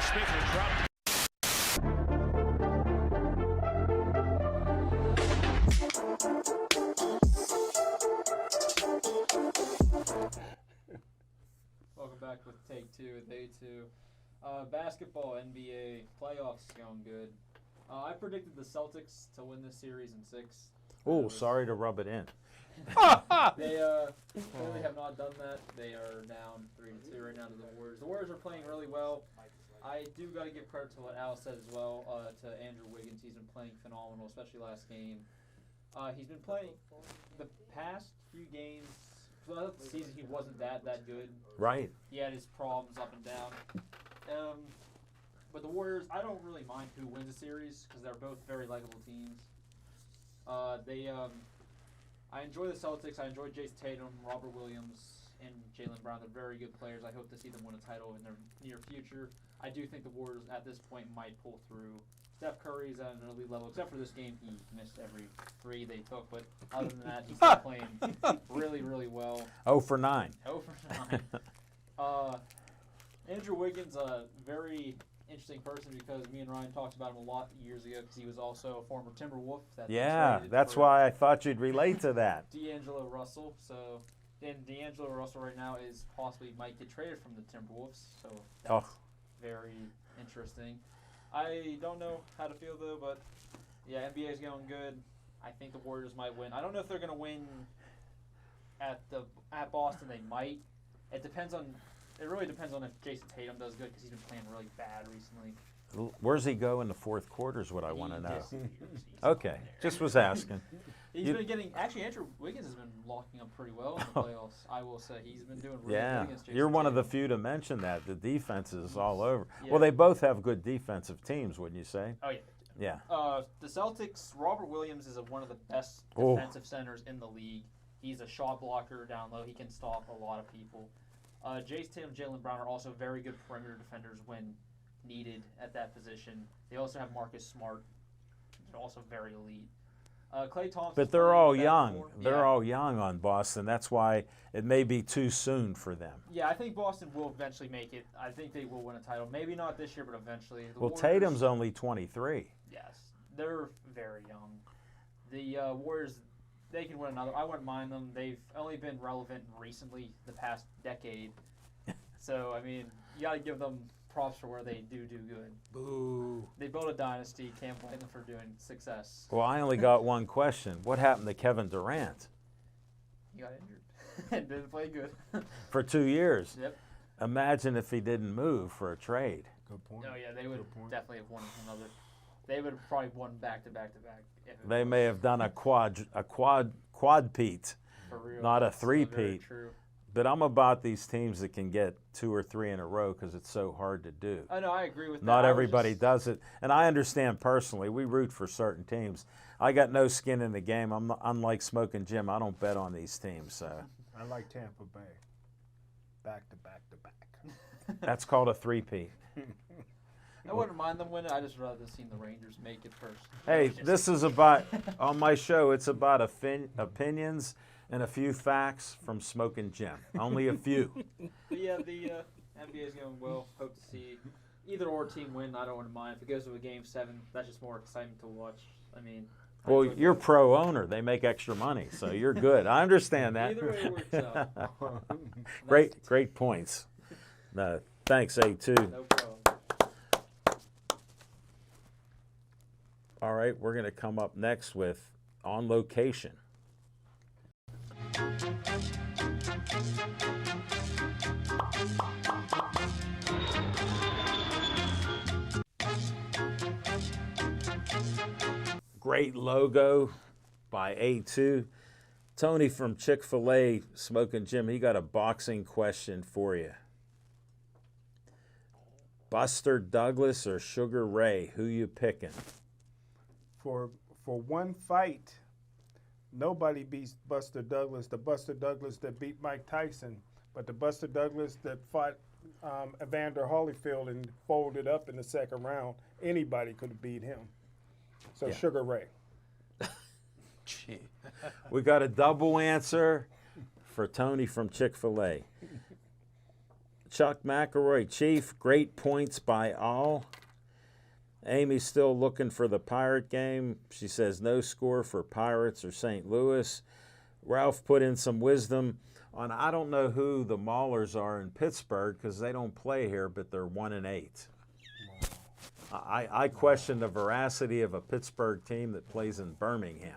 Smith will drop. Welcome back with Take 2 with A2. Basketball, NBA, playoffs going good. I predicted the Celtics to win this series in 6. Oh, sorry to rub it in. They clearly have not done that. They are down 3-2 right now to the Warriors. The Warriors are playing really well. I do got to give credit to what Al said as well, to Andrew Wiggins. He's been playing phenomenal, especially last game. He's been playing the past few games. Throughout the season, he wasn't that good. Right. He had his problems up and down. But the Warriors, I don't really mind who wins a series because they're both very likable teams. I enjoy the Celtics. I enjoy Jason Tatum, Robert Williams. and Jaylen Brown. They're very good players. I hope to see them win a title in their near future. I do think the Warriors at this point might pull through. Steph Curry's at an elite level, except for this game. He missed every three they took, but other than that, he's still playing really, really well. 0 for 9. 0 for 9. Andrew Wiggins, a very interesting person because me and Ryan talked about him a lot years ago because he was also a former Timberwolf. Yeah, that's why I thought you'd relate to that. D'Angelo Russell. So, and D'Angelo Russell right now is possibly might get traded from the Timberwolves. So that's very interesting. I don't know how to feel though, but yeah, NBA is going good. I think the Warriors might win. I don't know if they're going to win at Boston. They might. It really depends on if Jason Tatum does good because he's been playing really bad recently. Where's he go in the fourth quarter is what I want to know. He's Okay, just was asking. He's been getting. Actually, Andrew Wiggins has been locking up pretty well in the playoffs. I will say he's been doing really good against Jason You're one of the Tatum. few to mention that. The defense is all over. Yeah. Well, they both have good defensive teams, wouldn't you say? Oh yeah. Yeah. The Celtics. Robert Williams is one of the best defensive centers in the league. He's a shot blocker down low. He can stop a lot of people. Jason Tatum, Jaylen Brown are also very good perimeter defenders when needed at that position. They also have Marcus Smart. They're also very elite. Klay Thompson. But they're all young. They're all young on Boston. That's why it may be too soon for them. Yeah, I think Boston will eventually make it. I think they will win a title. Maybe not this year, but eventually. The Well, Warriors, Tatum's only 23. Yes, they're very young. The Warriors, they can win another. I wouldn't mind them. They've only been relevant recently, the past decade. So, I mean, you got to give them props for where they do good. Boo. They built a dynasty. Can't blame them for doing success. Well, I only got one question. What happened to Kevin Durant? He got injured and didn't play good. For 2 years. Yep. Imagine if he didn't move for a trade. Good point. Oh yeah, they would definitely have won another. They would have probably won back to back. They may have done a quad-peat, For real. not a That's very three-peat. True. But I'm about these teams that can get 2 or 3 in a row because it's so hard to do. I know. I agree with that. Not I was everybody just- does it. And I understand personally, we root for certain teams. I got no skin in the game. I'm not, unlike Smoking Jim, I don't bet on these teams. So I like Tampa Bay. Back to back to back. that's called a three-peat. I wouldn't mind them winning. I just rather seen the Rangers make it first. Hey, Just- this is about, on my show, it's about opinions and a few facts from Smoking Jim. Only a few. But yeah, the NBA is going well. Hope to see either or team win. I don't want to mind. If it goes to a game 7, that's just more exciting to watch. I mean, I Well, enjoy you're the- pro owner. They make extra money, so you're good. I understand that. Either way it works out. Great points. No, thanks, A2. No problem. All right, we're going to come up next with On Location. Great logo by A2. Tony from Chick-fil-A, Smoking Jim, he got a boxing question for you. Buster Douglas or Sugar Ray, who you picking? For one fight, nobody beats Buster Douglas. The Buster Douglas that beat Mike Tyson, but the Buster Douglas that fought Evander Holyfield and folded up in the second round, anybody could have beat him. So Yeah. Sugar Ray. Gee. We got a double answer for Tony from Chick-fil-A. Chuck McElroy, Chief, great points by all. Amy's still looking for the Pirate game. She says no score for Pirates or St. Louis. Ralph put in some wisdom on, I don't know who the Maulers are in Pittsburgh because they don't play here, but they're 1-8. I question the veracity of a Pittsburgh team that plays in Birmingham.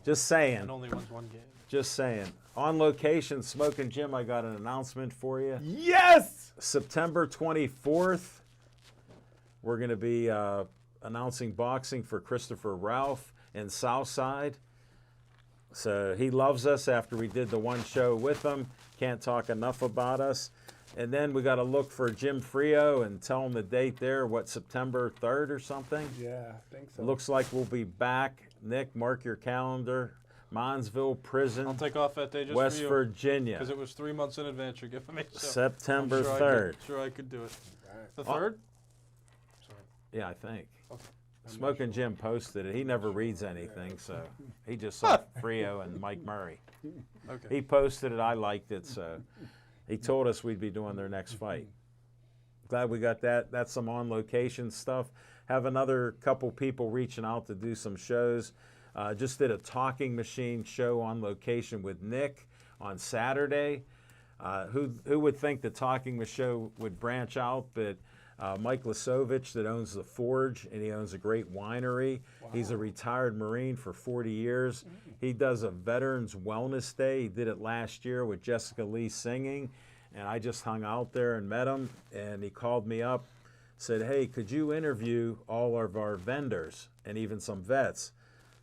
Just saying. And only wins one game. Just saying. On Location, Smoking Jim, I got an announcement for you. Yes! September 24th, we're going to be announcing boxing for Christopher Ralph in Southside. So he loves us after we did the one show with him. Can't talk enough about us. And then we got to look for Jim Frio and tell him the date there, what, September 3rd or something? Yeah, I think so. Looks like we'll be back. Nick, mark your calendar. Monsville Prison, I'll take off that day just West for you. Virginia, Because it was 3 months in advance you're giving me. So September I'm sure 3rd. Sure I could do it. The Oh. 3rd? Yeah, I think. Okay. Smoking Jim posted it. He never reads anything, so he just saw Frio and Mike Murray. Okay. He posted it. I liked it, so he told us we'd be doing their next fight. Glad we got that. That's some on-location stuff. Have another couple people reaching out to do some shows. Just did a talking machine show on location with Nick on Saturday. Who would think the talking machine would branch out, but Mike Lasovich that owns The Forge, and he owns a great winery. Wow. He's a retired Marine for 40 years. He does a Veterans Wellness Day. He did it last year with Jessica Lee singing, and I just hung out there and met him, and he called me up, said, hey, could you interview all of our vendors and even some vets?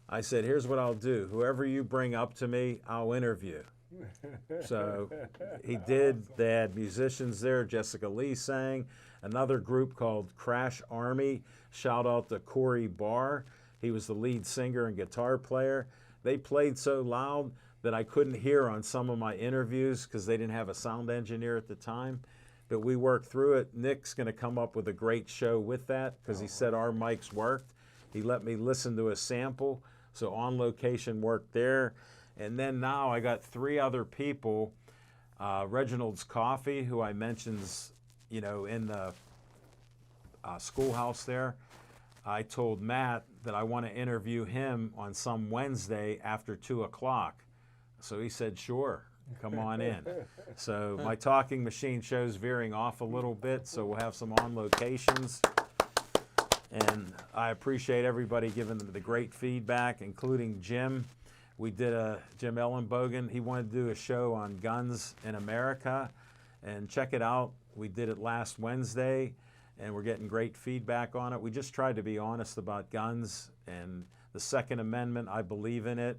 I said, here's what I'll do. Whoever you bring up to me, I'll interview. So he did. They had musicians there. Jessica Lee sang. Another group called Crash Army. Shout out to Corey Barr. He was the lead singer and guitar player. They played so loud that I couldn't hear on some of my interviews because they didn't have a sound engineer at the time. But we worked through it. Nick's going to come up with a great show with that because he said our mics worked. He let me listen to a sample. So on location work there. And then now I got 3 other people. Reginald's Coffee, who I mentioned, in the schoolhouse there. I told Matt that I want to interview him on some Wednesday after 2 o'clock. So he said, sure, come on in. So my talking machine show's veering off a little bit, so we'll have some on locations. And I appreciate everybody giving the great feedback, including Jim. We did Jim Ellenbogen. He wanted to do a show on guns in America, and check it out. We did it last Wednesday, and we're getting great feedback on it. We just tried to be honest about guns and the Second Amendment. I believe in it,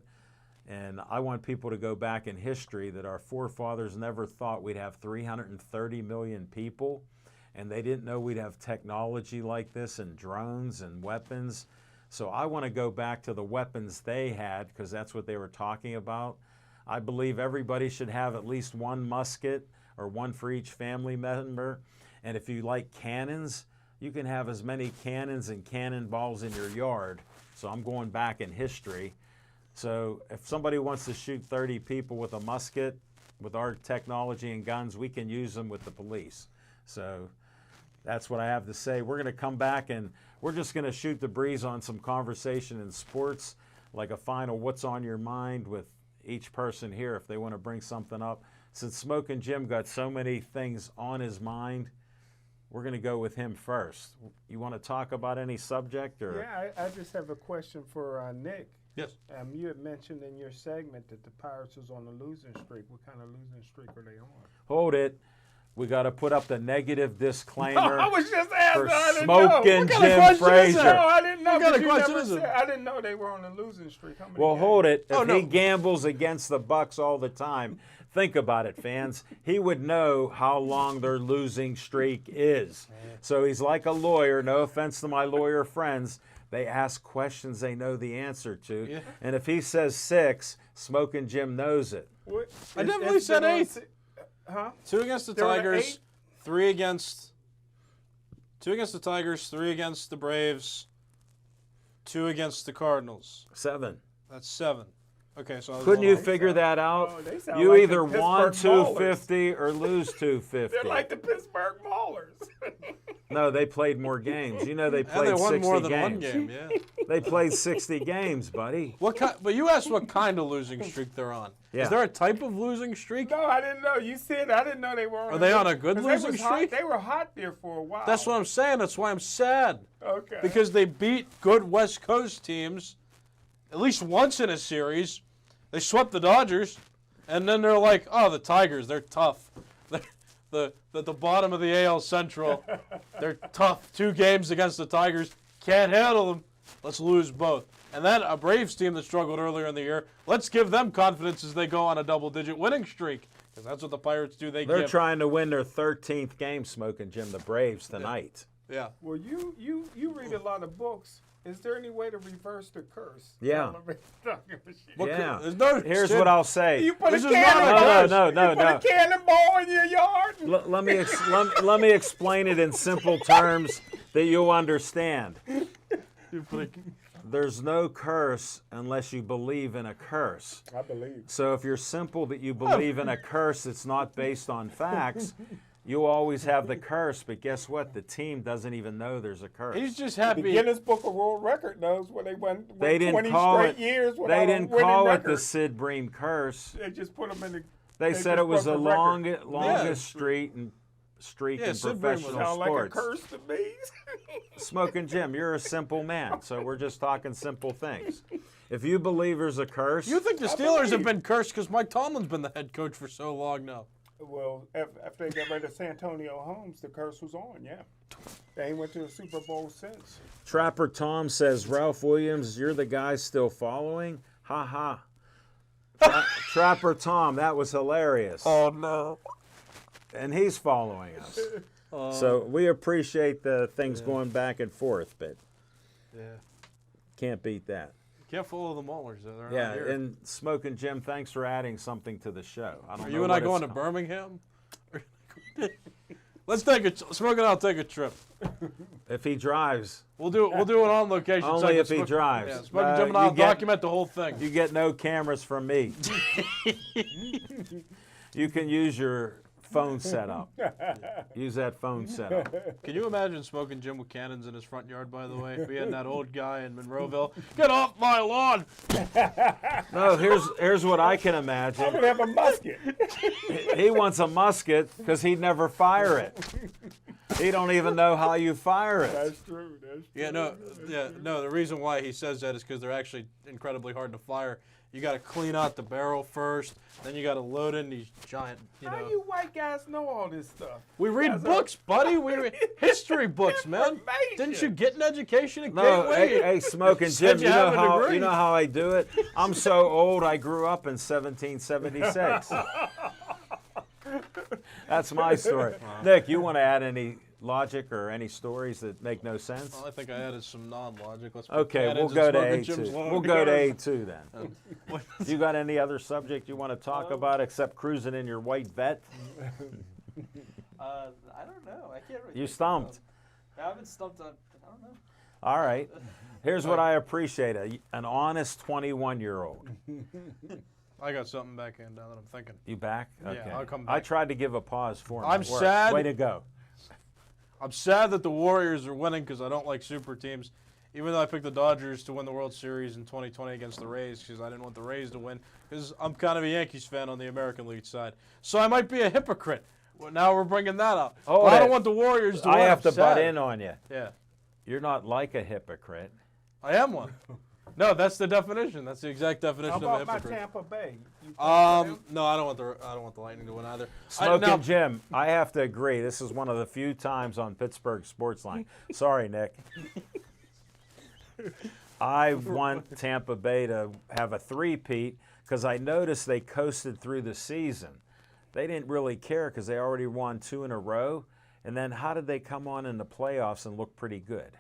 and I want people to go back in history that our forefathers never thought we'd have 330 million people, and they didn't know we'd have technology like this and drones and weapons. So I want to go back to the weapons they had because that's what they were talking about. I believe everybody should have at least one musket or one for each family member. And if you like cannons, you can have as many cannons and cannonballs in your yard. So I'm going back in history. So if somebody wants to shoot 30 people with a musket, with our technology and guns, we can use them with the police. So that's what I have to say. We're going to come back and we're just going to shoot the breeze on some conversation in sports, like a final what's on your mind with each person here if they want to bring something up. Since Smoking Jim got so many things on his mind, we're going to go with him first. You want to talk about any subject? Or? Yeah, I just have a question for Nick. Yes. You had mentioned in your segment that the Pirates was on a losing streak. What kind of losing streak are they on? Hold it. We got to put up the negative disclaimer I was just asking. for I didn't know. Smoking kind of Jim question is Frazier. that? No, I didn't know. What kind of but you question never is it? said- I didn't know they were on a losing streak. How many Well, games? hold it. If Oh, no. he gambles against the Bucks all the time, think about it, fans. He would know how long their losing streak is. So he's like a lawyer. No offense to my lawyer friends. They ask questions they know the answer to. Yeah. And if he says 6, Smoking Jim knows it. What- I it's- definitely it's said been on 8. Huh? 2 against the They were at Tigers, 8? 3 against the Tigers, 3 against the Braves, 2 against the Cardinals. 7. That's 7. Okay, so I was Couldn't wrong. you figure that out? Oh, they sound You like either the won Pittsburgh Maulers. 250 or lose 250. They're like the Pittsburgh Maulers. No, they played more games. You know they And played they won 60 more than games. one game, yeah. They played 60 games, buddy. What kind? But you asked what kind of losing streak they're on. Yeah. Is there a type of losing streak? No, I didn't know. You said I didn't know they were on. Are they on a good 'cause they losing was hot- streak? They were hot there for a while. That's what I'm saying. That's why I'm sad. Okay. Because they beat good West Coast teams at least once in a series. They swept the Dodgers, and then they're like, oh, the Tigers, they're tough. They're the bottom of the AL Central. They're tough. 2 games against the Tigers. Can't handle them. Let's lose both. And then a Braves team that struggled earlier in the year, let's give them confidence as they go on a double-digit winning streak. Because that's what the Pirates do. They're give. trying to win their 13th game, Smoking Jim, the Braves tonight. Yeah. Well, you read a lot of books. Is there any way to reverse the curse? Yeah. Yeah. There's no. Here's what I'll say. You put This a is not cannonball. a curse. No. You put a cannonball in your yard. Let me explain it in simple terms that you'll understand. There's no curse unless you believe in a curse. I believe. So if you're simple that you believe in a curse that's not based on facts, you always have the curse. But guess what? The team doesn't even know there's a curse. He's just The happy. Guinness Book of World Record knows when they won They didn't 20 call straight it. years without They a didn't winning call it record. the Sid Bream curse. They just put them in the. They said just it was broke the the record. longest streak in Sid Bream was professional Sound like a sports. curse to me. Smoking Jim, you're a simple man, so we're just talking simple things. If you believe there's a curse, You think the Steelers have been cursed because Mike Tomlin's been the head coach for so long now? Well, after they got rid of Santonio Holmes, the curse was on. Yeah, they ain't went to the Super Bowl since. Trapper Tom says, Ralph Williams, you're the guy still following? Ha ha. Trapper Tom, that was hilarious. Oh no. And he's following us. So we appreciate the things going back and forth, but Yeah. can't beat that. Can't follow the Maulers though. They're Yeah, not here. and Smoking Jim, thanks for adding something to the show. I don't Are know you and I what going to it's- Birmingham? Let's take a Smoke and I'll take a trip. If he drives, We'll do it on location. so I only can if he smoke- drives. Yeah, Smoke and Jim and I'll you get- document the whole thing. You get no cameras from me. You can use your phone setup. Use that phone setup. Can you imagine Smoking Jim with cannons in his front yard, by the way? Being that old guy in Monroeville. Get off my lawn! No, here's what I can I'm imagine. gonna have a musket. He wants a musket because he'd never fire it. He don't even know how you fire it. That's true. That's true. No. The reason why he says that is because they're actually incredibly hard to fire. You got to clean out the barrel first, then you got to load in these giant. How you white guys know all this stuff? We read Guys are- books, buddy. We read history books, man. Information. Didn't you get an education at No, Gateway? hey, Smoking Said Jim, you have a degree. you know how I do it? I'm so old I grew up in 1776. That's my story. Nick, you want to add any logic or any stories that make no sense? Well, I think I added some non-logic. Let's put Okay, we'll cannons go and to Smoking A2. Jim's lawn We'll go to together. A2 then. You got any other subject you want to talk about except cruising in your white vet? I don't know. I can't really. You think of stumped. them. Yeah, I've been stumped on. I don't know. All right. Here's what I appreciate, an honest 21-year-old. I got something back in now that I'm thinking. You back? Yeah, Okay. I'll come I back. tried to give a pause for him. I'm It worked. sad. Way to go. I'm sad that the Warriors are winning because I don't like super teams. Even though I picked the Dodgers to win the World Series in 2020 against the Rays because I didn't want the Rays to win because I'm kind of a Yankees fan on the American League side. So I might be a hypocrite. Well, now we're bringing that up. Hold But I it. don't want the Warriors to win. I have to I'm butt sad. in on you. Yeah, You're not like a hypocrite. I am one. No, that's the definition. That's the exact definition How of a about my hypocrite. Tampa Bay? You vote for them? No, I don't want the Lightning to win either. Smoking now- Jim, I have to agree. This is one of the few times on Pittsburgh Sportsline. Sorry, Nick. I want Tampa Bay to have a three-peat because I noticed they coasted through the season. They didn't really care because they already won 2 in a row. And then how did they come on in the playoffs and look pretty good?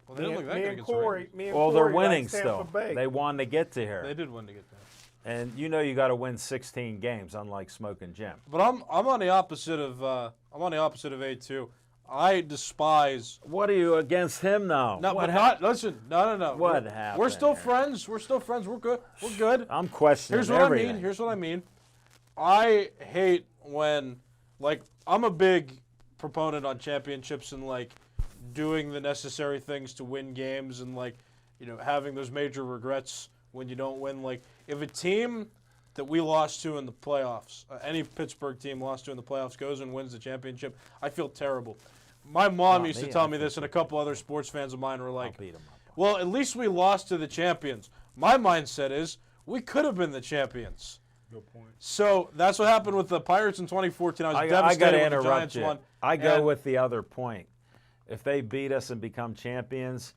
Well, they didn't look that me good and against the Corey, Ravens. me and Well, they're Corey winning likes still. Tampa Bay. They won to get to here. They did win to get there. And you know you got to win 16 games, unlike Smoking Jim. But I'm on the opposite of A2. I despise. What are you against him now? No, What but hap- not. Listen, no. What We're happened still here? friends. We're still friends. We're good. We're good. I'm questioning Here's what everything. I mean. Here's what I mean. I hate when, like, I'm a big proponent on championships and like doing the necessary things to win games and like, you know, having those major regrets when you don't win. Like, if a team that we lost to in the playoffs, any Pittsburgh team lost to in the playoffs goes and wins the championship, I feel terrible. My mom Not used to me, tell I me think this, and a couple other sports fans of mine were I'll like, beat him up. well, at least we lost to the champions. My mindset is we could have been the champions. Good point. So that's what happened with the Pirates in 2014. I was I devastated got to when the interrupt Giants you. won. I go And- with the other point. If they beat us and become champions,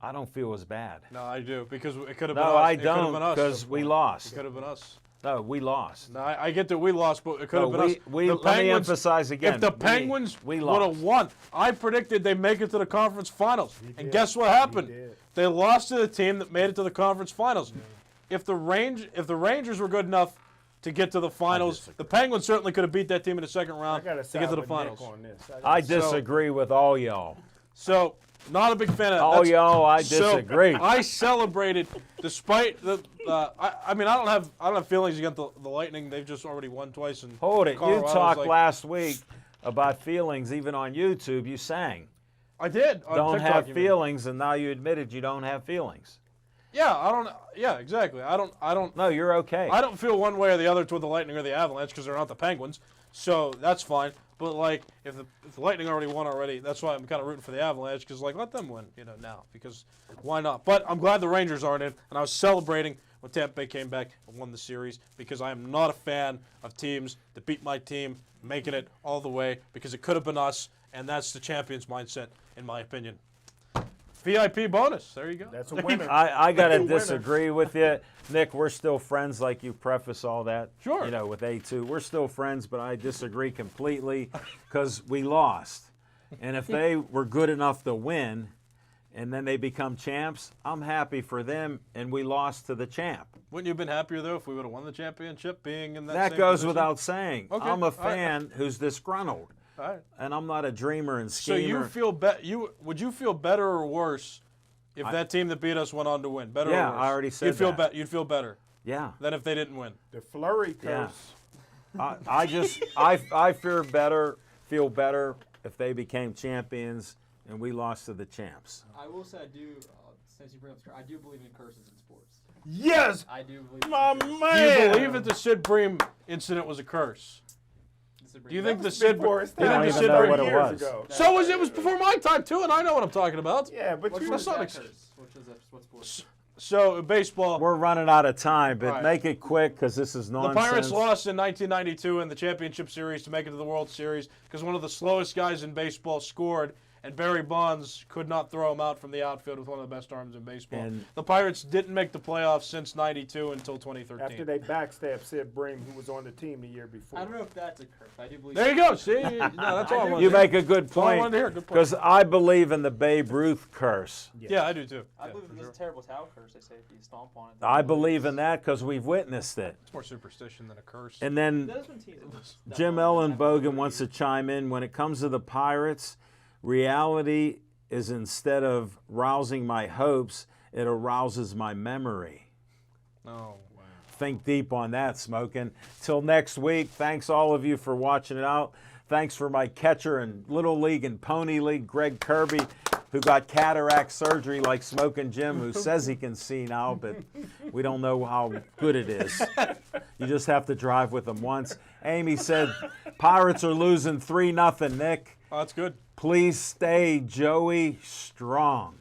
I don't feel as bad. No, I do because it could have been us. No, I It could have don't been us. because we lost. It could have been us. No, we lost. No, I get that we lost, but it could have No, been us. we The let me Penguins- emphasize again. If the Penguins we would lost. have won, I predicted they make it to the conference finals. And did. guess what happened? He did. They lost to the team that made it to the conference finals. If the Rangers were good enough to get to the finals, the Penguins certainly could have beat that team in the second I round got to to get to the finals. on this. I disagree with all y'all. So, not a big fan of that. All That's- y'all, I so, disagree. I celebrated despite the. I mean, I don't have feelings against the Lightning. They've just already won twice. And Hold it. You Colorado's talked like- last week about feelings, even on YouTube. You sang. I did. On Don't TikTok, have you mean. feelings, and now you admitted you don't have feelings. Yeah, I don't. Yeah, exactly. I don't. No, you're okay. I don't feel one way or the other toward the Lightning or the Avalanche because they're not the Penguins, so that's fine. But like, if the Lightning already won already, that's why I'm kind of rooting for the Avalanche because like let them win, now because why not? But I'm glad the Rangers aren't in, and I was celebrating when Tampa Bay came back and won the series because I am not a fan of teams that beat my team making it all the way because it could have been us, and that's the champions mindset in my opinion. VIP bonus. There you go. That's a winner. I got to That's a winner. disagree with you. Nick, we're still friends like you preface all that. Sure. With A2. We're still friends, but I disagree completely because we lost. And if they were good enough to win and then they become champs, I'm happy for them, and we lost to the champ. Wouldn't you have been happier though if we would have won the championship, being in that? That same goes position? without saying. Okay. I'm a All right. fan who's disgruntled. All right. And I'm not a dreamer and So schemer. you feel would you feel better or worse if that team that beat us went on to win? Better Yeah, or worse? I already said you'd feel that. You'd feel better Yeah. than if they didn't win. The Flurry Yeah. curse. I feel better if they became champions and we lost to the champs. I will say I do. Since you bring up, I do believe in curses in sports. Yes, I do believe. my in curses. Do man. you believe that the Sid Bream incident was a curse? Do you think the That was Sid? before his Do you time. think the I don't Sid even know Bream? what it years was. ago. So it was before my time too, and I know what I'm talking about. Yeah, but Which you one is not that ex- curse? Which is what sports? So baseball. We're running out of time, but Right. make it quick because this is The nonsense. Pirates lost in 1992 in the championship series to make it to the World Series because one of the slowest guys in baseball scored, and Barry Bonds could not throw him out from the outfield with one of the best arms in baseball. And- the Pirates didn't make the playoffs since 92 until 2013. after they backstabbed Sid Bream, who was on the team the year before. I don't know if that's a curse. I do believe. There you go. See, no, that's all I wanted You to hear. make a good That's all I wanted point to hear. Good point. because I believe in the Babe Ruth curse. Yeah, I do too. I Yeah, believe for in sure. this terrible towel curse. They say if you stomp on it. I believe in that because we've witnessed it. It's more superstition than a curse. And then There's been teams that Jim have won Ellenbogen wants to chime in. When it comes to the Pirates, reality is instead of rousing my hopes, it arouses my memory. Oh, wow. Think deep on that, Smokin'. Till next week, thanks all of you for watching it out. Thanks for my catcher in Little League and Pony League, Greg Kirby, who got cataract surgery like Smokin' Jim, who says he can see now, but we don't know how good it is. You just have to drive with him once. Amy said, Pirates are losing 3-0, Nick. Oh, that's good. Please stay Joey strong.